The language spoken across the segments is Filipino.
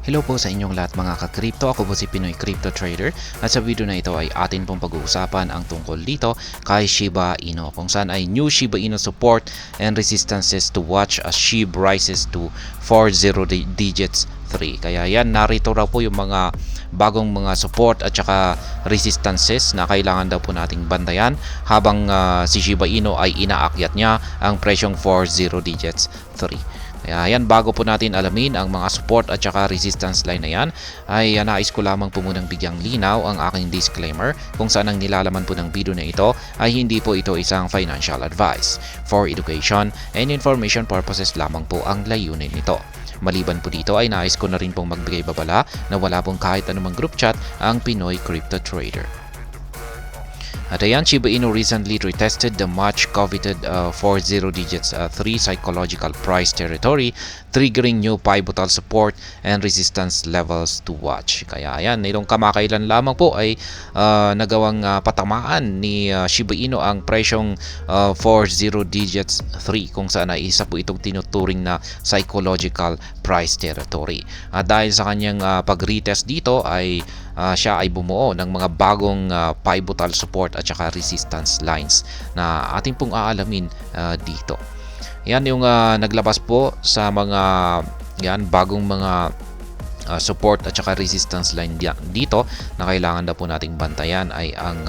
Hello po sa inyong lahat mga ka-crypto. Ako po si Pinoy Crypto Trader at sa video na ito ay atin pong pag-uusapan ang tungkol dito kay Shiba Inu, kung saan ay new Shiba Inu support and resistances to watch as SHIB rises to 40 digits 3. Kaya yan, narito raw po yung mga bagong mga support at saka resistances na kailangan daw po nating bantayan habang si Shiba Inu ay inaakyat niya ang presyong 40 digits 3. Kaya yan, bago po natin alamin ang mga support at saka resistance line na yan, ay nais ko lamang po munang bigyang linaw ang aking disclaimer kung saan ang nilalaman po ng video na ito ay hindi po ito isang financial advice. For education and information purposes lamang po ang layunin nito. Maliban po dito ay nais ko na rin pong magbigay babala na wala pong kahit anumang group chat ang Pinoy Crypto Trader. At ayan, Shiba Inu recently retested the much coveted 40 digits 3 psychological price territory, triggering new pivotal support and resistance levels to watch. Kaya ayan, nitong kamakailan lamang po ay nagawang patamaan ni Shiba Inu ang presyong 40 digits 3, kung saan ay isa po itong tinuturing na psychological price territory. At dahil sa kanyang pag-retest dito ay siya ay bumuo ng mga bagong pivotal support at saka resistance lines na ating pong aalamin dito. Yan yung naglabas po sa mga bagong mga support at saka resistance line dito na kailangan daw po nating bantayan ay ang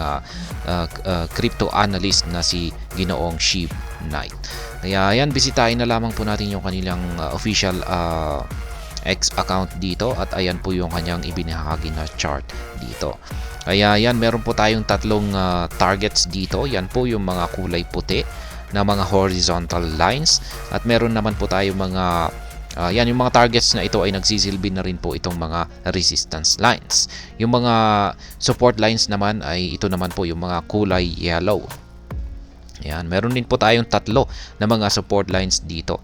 crypto analyst na si Ginoong SHIB Knight. Kaya yan, bisitahin na lamang po natin yung kanilang official X account dito at ayan po yung kanyang ibinahagi na chart dito. Kaya yan, meron po tayong tatlong targets dito. Yan po yung mga kulay puti na mga horizontal lines at meron naman po tayong mga yan, yung mga targets na ito ay nagsisilbi na rin po itong mga resistance lines. Yung mga support lines naman ay ito naman po yung mga kulay yellow. Yan, meron din po tayong tatlo na mga support lines dito.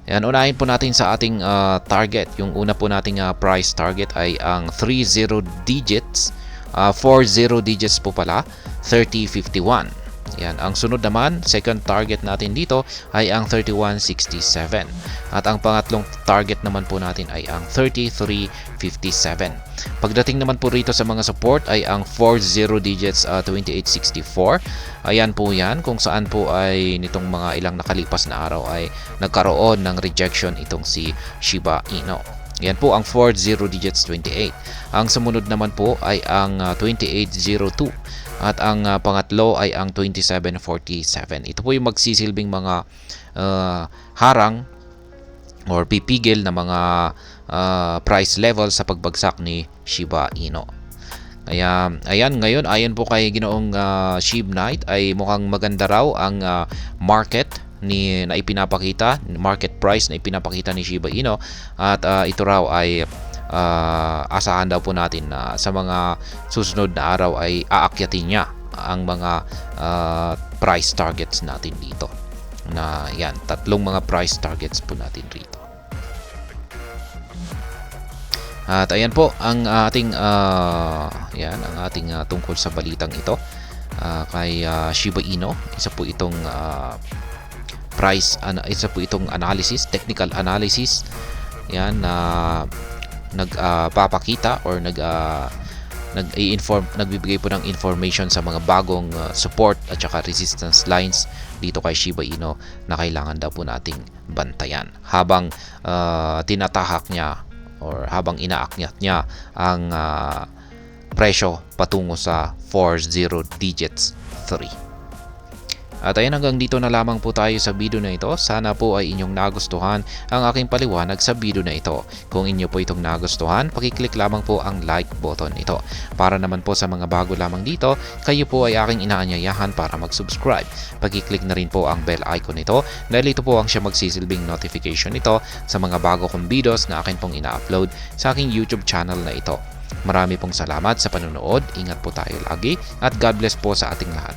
Yan, unahin po natin sa ating target. Yung una po nating price target ay ang 30 digits, 40 digits po pala, 3051. Yan, ang sunod naman, second target natin dito ay ang 3167. At ang pangatlong target naman po natin ay ang 3357. Pagdating naman po rito sa mga support ay ang 40 digits 2864. Ayan po yan, kung saan po ay nitong mga ilang nakalipas na araw ay nagkaroon ng rejection itong si Shiba Inu. Yan po ang 40 digits 28. Ang sumunod naman po ay ang 2802. At ang pangatlo ay ang 2747. Ito po yung magsisilbing mga harang or pipigil na mga price level sa pagbagsak ni Shiba Inu. Kaya ayan, ngayon ayon po kay Ginoong SHIB Knight ay mukhang maganda raw ang market na ipinapakita, market price na ipinapakita ni Shiba Inu at ito raw ay asahan daw po natin na sa mga susunod na araw ay aakyatin niya ang mga price targets natin dito. Na yan, tatlong mga price targets po natin rito. At ayan po ang ating ang ating tungkol sa balitang ito kay Shiba Inu. Isa po itong isa po itong analysis, technical analysis. Yan na nagpapakita or nagbibigay po ng information sa mga bagong support at saka resistance lines dito kay Shiba Inu na kailangan daw po nating bantayan habang tinatahak niya or habang inaakyat niya ang presyo patungo sa 40 digits 3. At ayan, hanggang dito na lamang po tayo sa video na ito. Sana po ay inyong nagustuhan ang aking paliwanag sa video na ito. Kung inyo po itong nagustuhan, pakiclick lamang po ang like button ito. Para naman po sa mga bago lamang dito, kayo po ay aking inaanyayahan para mag-subscribe. Pakiclick na rin po ang bell icon ito dahil ito po ang siya magsisilbing notification nito sa mga bago kong videos na akin pong ina-upload sa aking YouTube channel na ito. Marami pong salamat sa panonood. Ingat po tayo lagi at God bless po sa ating lahat.